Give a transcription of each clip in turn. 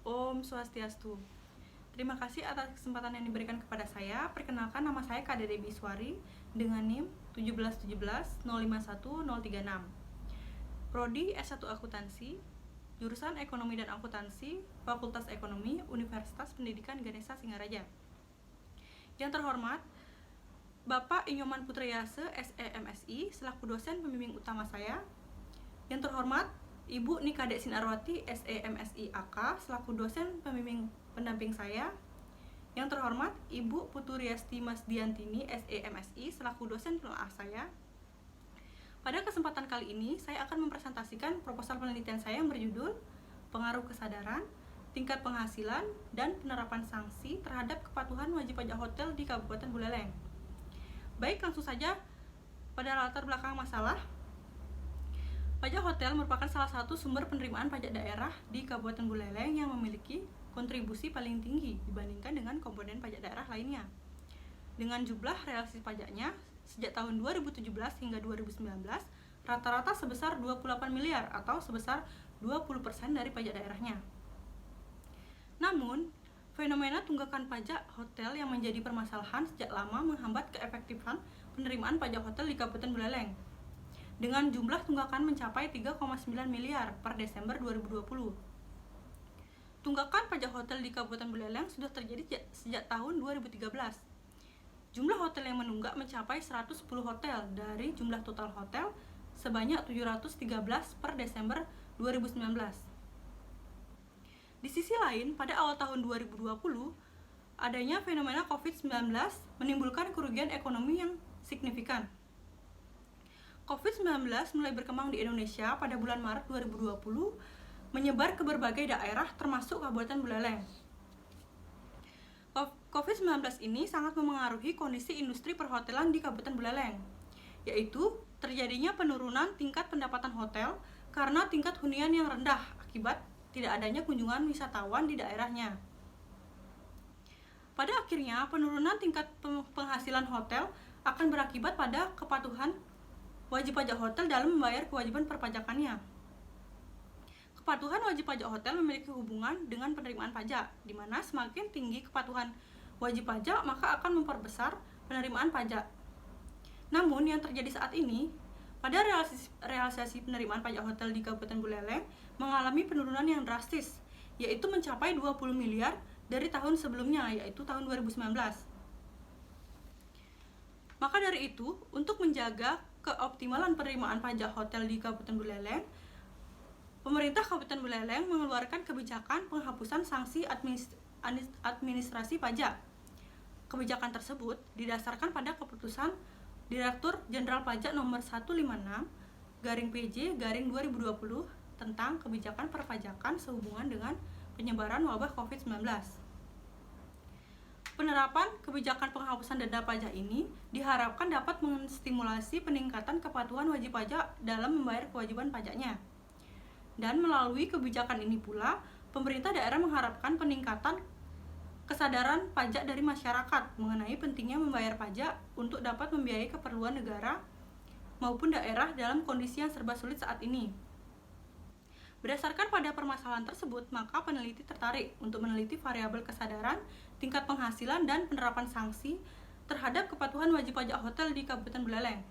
Om Swastiastu. Terima kasih atas kesempatan yang diberikan kepada saya. Perkenalkan, nama saya Kak Dede Biswari dengan NIM 171705136. Prodi S1 Akuntansi, jurusan Ekonomi dan Akuntansi, Fakultas Ekonomi, Universitas Pendidikan Ganesha Singaraja. Yang terhormat, Bapak Inyoman Putrayase, SEMSI, selaku dosen pembimbing utama saya. Yang terhormat, Ibu Nika Dek Sinarwati, SEMSI AK, selaku dosen pembimbing pendamping saya. Yang terhormat, Ibu Puturiasti Masdiantini, SEMSI, selaku dosen penelaah saya. Pada kesempatan kali ini, saya akan mempresentasikan proposal penelitian saya yang berjudul Pengaruh Kesadaran, Tingkat Penghasilan, dan Penerapan Sanksi terhadap Kepatuhan Wajib Pajak Hotel di Kabupaten Buleleng. Baik, langsung saja pada latar belakang masalah. Pajak hotel merupakan salah satu sumber penerimaan pajak daerah di Kabupaten Buleleng yang memiliki kontribusi paling tinggi dibandingkan dengan komponen pajak daerah lainnya. Dengan jumlah realisasi pajaknya sejak tahun 2017 hingga 2019 rata-rata sebesar 28 miliar atau sebesar 20% dari pajak daerahnya. Namun, fenomena tunggakan pajak hotel yang menjadi permasalahan sejak lama menghambat keefektifan penerimaan pajak hotel di Kabupaten Buleleng. Dengan jumlah tunggakan mencapai 3,9 miliar per Desember 2020. Tunggakan pajak hotel di Kabupaten Buleleng sudah terjadi sejak tahun 2013. Jumlah hotel yang menunggak mencapai 110 hotel dari jumlah total hotel sebanyak 713 per Desember 2019. Di sisi lain, pada awal tahun 2020, adanya fenomena COVID-19 menimbulkan kerugian ekonomi yang signifikan. COVID-19 mulai berkembang di Indonesia pada bulan Maret 2020, menyebar ke berbagai daerah termasuk Kabupaten Buleleng. COVID-19 ini sangat memengaruhi kondisi industri perhotelan di Kabupaten Buleleng, yaitu terjadinya penurunan tingkat pendapatan hotel karena tingkat hunian yang rendah akibat tidak adanya kunjungan wisatawan di daerahnya. Pada akhirnya, penurunan tingkat penghasilan hotel akan berakibat pada kepatuhan wajib pajak hotel dalam membayar kewajiban perpajakannya. Kepatuhan wajib pajak hotel memiliki hubungan dengan penerimaan pajak, di mana semakin tinggi kepatuhan wajib pajak, maka akan memperbesar penerimaan pajak. Namun, yang terjadi saat ini, pada realisasi penerimaan pajak hotel di Kabupaten Buleleng mengalami penurunan yang drastis, yaitu mencapai 20 miliar dari tahun sebelumnya, yaitu tahun 2019. Maka dari itu, untuk menjaga keoptimalan penerimaan pajak hotel di Kabupaten Buleleng, pemerintah Kabupaten Buleleng mengeluarkan kebijakan penghapusan sanksi administrasi pajak. Kebijakan tersebut didasarkan pada keputusan Direktur Jenderal Pajak nomor 156/PJ/2020 tentang kebijakan perpajakan sehubungan dengan penyebaran wabah COVID-19. Penerapan kebijakan penghapusan denda pajak ini diharapkan dapat menstimulasi peningkatan kepatuhan wajib pajak dalam membayar kewajiban pajaknya. Dan melalui kebijakan ini pula, pemerintah daerah mengharapkan peningkatan kesadaran pajak dari masyarakat mengenai pentingnya membayar pajak untuk dapat membiayai keperluan negara maupun daerah dalam kondisi yang serba sulit saat ini. Berdasarkan pada permasalahan tersebut, maka peneliti tertarik untuk meneliti variabel kesadaran, tingkat penghasilan, dan penerapan sanksi terhadap kepatuhan wajib pajak hotel di Kabupaten Buleleng.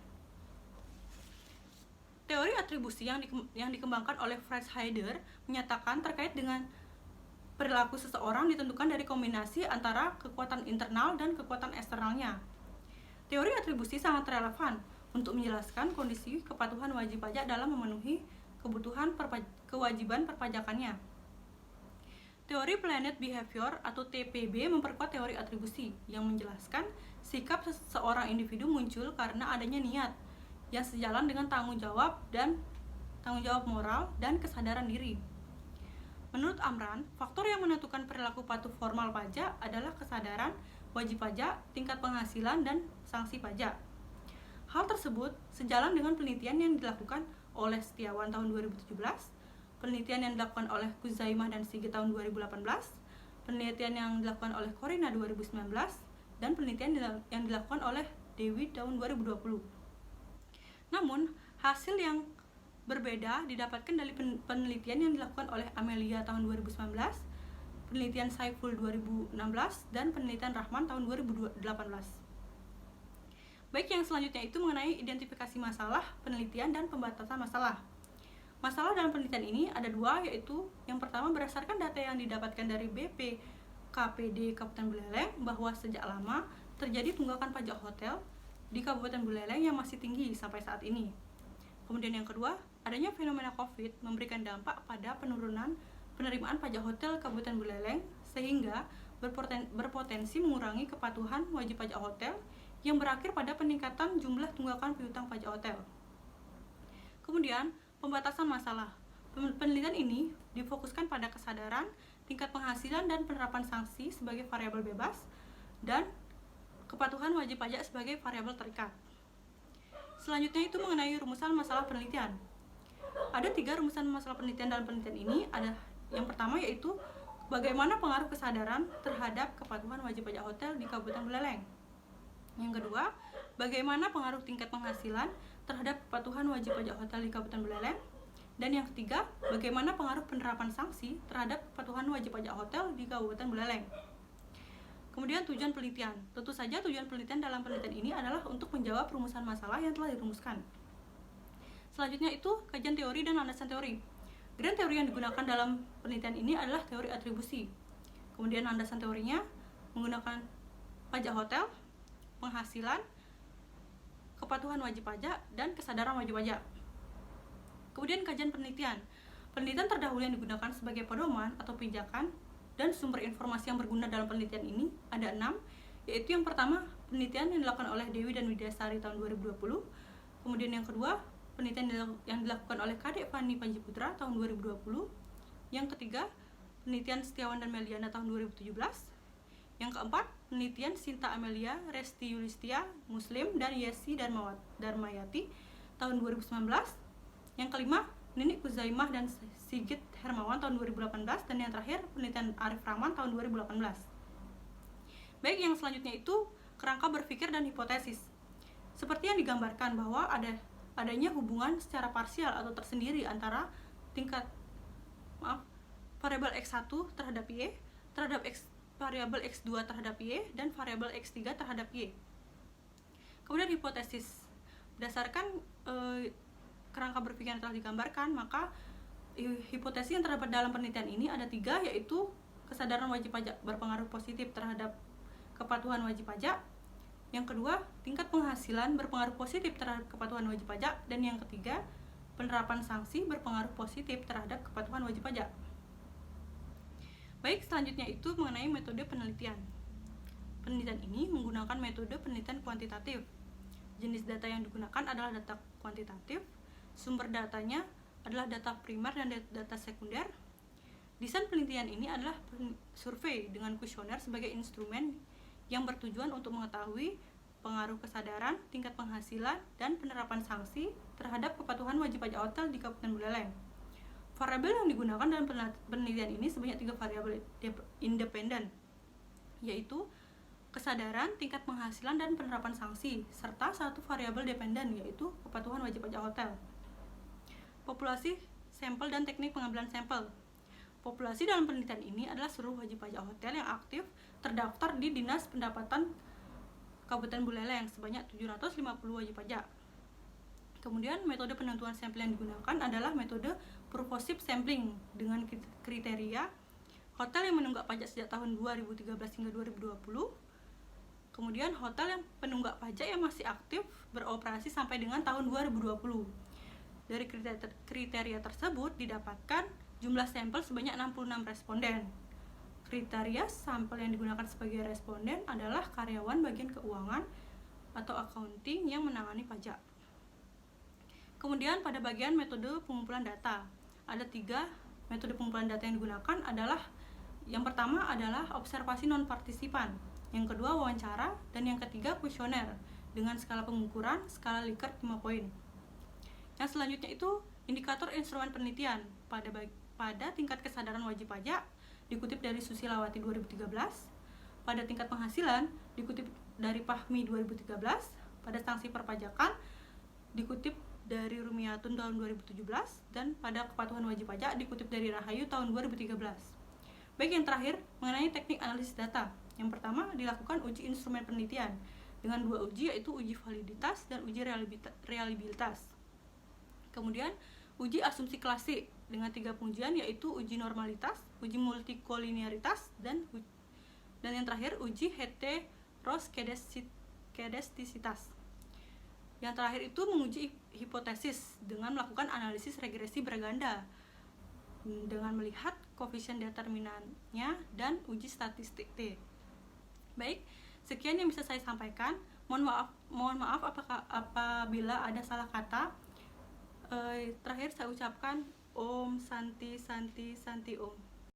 Teori atribusi yang dikembangkan oleh Fritz Heider menyatakan terkait dengan perilaku seseorang ditentukan dari kombinasi antara kekuatan internal dan kekuatan eksternalnya. Teori atribusi sangat relevan untuk menjelaskan kondisi kepatuhan wajib pajak dalam memenuhi kebutuhan kewajiban perpajakannya. Teori Planet Behavior atau TPB memperkuat teori atribusi yang menjelaskan sikap seorang individu muncul karena adanya niat yang sejalan dengan tanggung jawab moral dan kesadaran diri. Menurut Amran, faktor yang menentukan perilaku patuh formal pajak adalah kesadaran wajib pajak, tingkat penghasilan, dan sanksi pajak. Hal tersebut sejalan dengan penelitian yang dilakukan oleh Setiawan tahun 2017, penelitian yang dilakukan oleh Kuzaimah dan Sigit tahun 2018, penelitian yang dilakukan oleh Corina 2019, dan penelitian yang dilakukan oleh Dewi tahun 2020. Namun, hasil yang berbeda didapatkan dari penelitian yang dilakukan oleh Amelia tahun 2019 penelitian Saiful 2016, dan penelitian Rahman tahun 2018. Baik, yang selanjutnya itu mengenai identifikasi masalah, penelitian, dan pembatasan masalah. Masalah dalam penelitian ini ada dua, yaitu yang pertama berdasarkan data yang didapatkan dari BPKPD Kabupaten Buleleng bahwa sejak lama terjadi tunggakan pajak hotel di Kabupaten Buleleng yang masih tinggi sampai saat ini. Kemudian yang kedua, adanya fenomena COVID memberikan dampak pada penurunan penerimaan pajak hotel Kabupaten Buleleng sehingga berpotensi mengurangi kepatuhan wajib pajak hotel yang berakhir pada peningkatan jumlah tunggakan piutang pajak hotel. Kemudian, pembatasan masalah. Penelitian ini difokuskan pada kesadaran, tingkat penghasilan, dan penerapan sanksi sebagai variabel bebas dan kepatuhan wajib pajak sebagai variabel terikat. Selanjutnya itu mengenai rumusan masalah penelitian. Ada 3 rumusan masalah penelitian dalam penelitian ini. Ada yang pertama yaitu bagaimana pengaruh kesadaran terhadap kepatuhan wajib pajak hotel di Kabupaten Buleleng. Yang kedua, bagaimana pengaruh tingkat penghasilan terhadap kepatuhan wajib pajak hotel di Kabupaten Buleleng. Dan yang ketiga, bagaimana pengaruh penerapan sanksi terhadap kepatuhan wajib pajak hotel di Kabupaten Buleleng. Kemudian tujuan penelitian. Tentu saja tujuan penelitian dalam penelitian ini adalah untuk menjawab rumusan masalah yang telah dirumuskan. Selanjutnya itu kajian teori dan landasan teori. Grand teori yang digunakan dalam penelitian ini adalah teori atribusi. Kemudian landasan teorinya menggunakan pajak hotel, penghasilan, kepatuhan wajib pajak, dan kesadaran wajib pajak. Kemudian kajian penelitian. Penelitian terdahulu yang digunakan sebagai pedoman atau pijakan dan sumber informasi yang berguna dalam penelitian ini ada 6, yaitu yang pertama penelitian yang dilakukan oleh Dewi dan Widyasari tahun 2020. Kemudian yang kedua, penelitian yang dilakukan oleh Kadek Fani Panjiputra tahun 2020. Yang ketiga, penelitian Setiawan dan Meliana tahun 2017. Yang keempat, penelitian Sinta Amelia, Resti Yulistia, Muslim, dan Yesi Darmayati tahun 2019. Yang kelima, Ninik Kuzaimah dan Sigit Hermawan tahun 2018. Dan yang terakhir, penelitian Arif Rahman tahun 2018. Baik, yang selanjutnya itu kerangka berpikir dan hipotesis. Seperti yang digambarkan bahwa adanya hubungan secara parsial atau tersendiri antara variabel X1 terhadap Y, terhadap variabel X2 terhadap Y, dan variabel X3 terhadap Y. Kemudian hipotesis. Berdasarkan kerangka berpikir yang telah digambarkan, maka hipotesis yang terdapat dalam penelitian ini ada 3, yaitu kesadaran wajib pajak berpengaruh positif terhadap kepatuhan wajib pajak. Yang kedua, tingkat penghasilan berpengaruh positif terhadap kepatuhan wajib pajak. Dan yang ketiga, penerapan sanksi berpengaruh positif terhadap kepatuhan wajib pajak. Baik, selanjutnya itu mengenai metode penelitian. Penelitian ini menggunakan metode penelitian kuantitatif. Jenis data yang digunakan adalah data kuantitatif. Sumber datanya adalah data primer dan data sekunder. Desain penelitian ini adalah survei dengan kuesioner sebagai instrumen yang bertujuan untuk mengetahui pengaruh kesadaran, tingkat penghasilan, dan penerapan sanksi terhadap kepatuhan wajib pajak hotel di Kabupaten Buleleng. Variabel yang digunakan dalam penelitian ini sebanyak 3 variabel independen, yaitu kesadaran, tingkat penghasilan, dan penerapan sanksi, serta 1 variabel dependen, yaitu kepatuhan wajib pajak hotel. Populasi, sampel, dan teknik pengambilan sampel. Populasi dalam penelitian ini adalah seluruh wajib pajak hotel yang aktif terdaftar di Dinas Pendapatan Kabupaten Buleleng sebanyak 750 wajib pajak. Kemudian metode penentuan sampel yang digunakan adalah metode purposive sampling dengan kriteria hotel yang menunggak pajak sejak tahun 2013 hingga 2020. Kemudian hotel yang penunggak pajak yang masih aktif beroperasi sampai dengan tahun 2020. Dari kriteria tersebut didapatkan jumlah sampel sebanyak 66 responden. Kriteria sampel yang digunakan sebagai responden adalah karyawan bagian keuangan atau accounting yang menangani pajak. Kemudian pada bagian metode pengumpulan data, ada 3 metode pengumpulan data yang digunakan adalah yang pertama adalah observasi non-partisipan, yang kedua wawancara, dan yang ketiga kuesioner dengan skala pengukuran skala Likert 5 poin. Yang selanjutnya itu indikator instrumen penelitian pada tingkat kesadaran wajib pajak dikutip dari Susilawati 2013, pada tingkat penghasilan dikutip dari Fahmi 2013, pada sanksi perpajakan dikutip dari Rumiatun tahun 2017, dan pada kepatuhan wajib pajak dikutip dari Rahayu tahun 2013. Baik, yang terakhir mengenai teknik analisis data. Yang pertama, dilakukan uji instrumen penelitian dengan 2 uji, yaitu uji validitas dan uji reliabilitas. Kemudian uji asumsi klasik dengan 3 pengujian, yaitu uji normalitas, uji multikolinearitas, dan yang terakhir uji heteroskedastisitas. Yang terakhir itu menguji hipotesis dengan melakukan analisis regresi berganda dengan melihat koefisien determinannya dan uji statistik T. Baik, sekian yang bisa saya sampaikan. Mohon maaf apabila ada salah kata. Terakhir saya ucapkan Om Santi Santi Santi Om.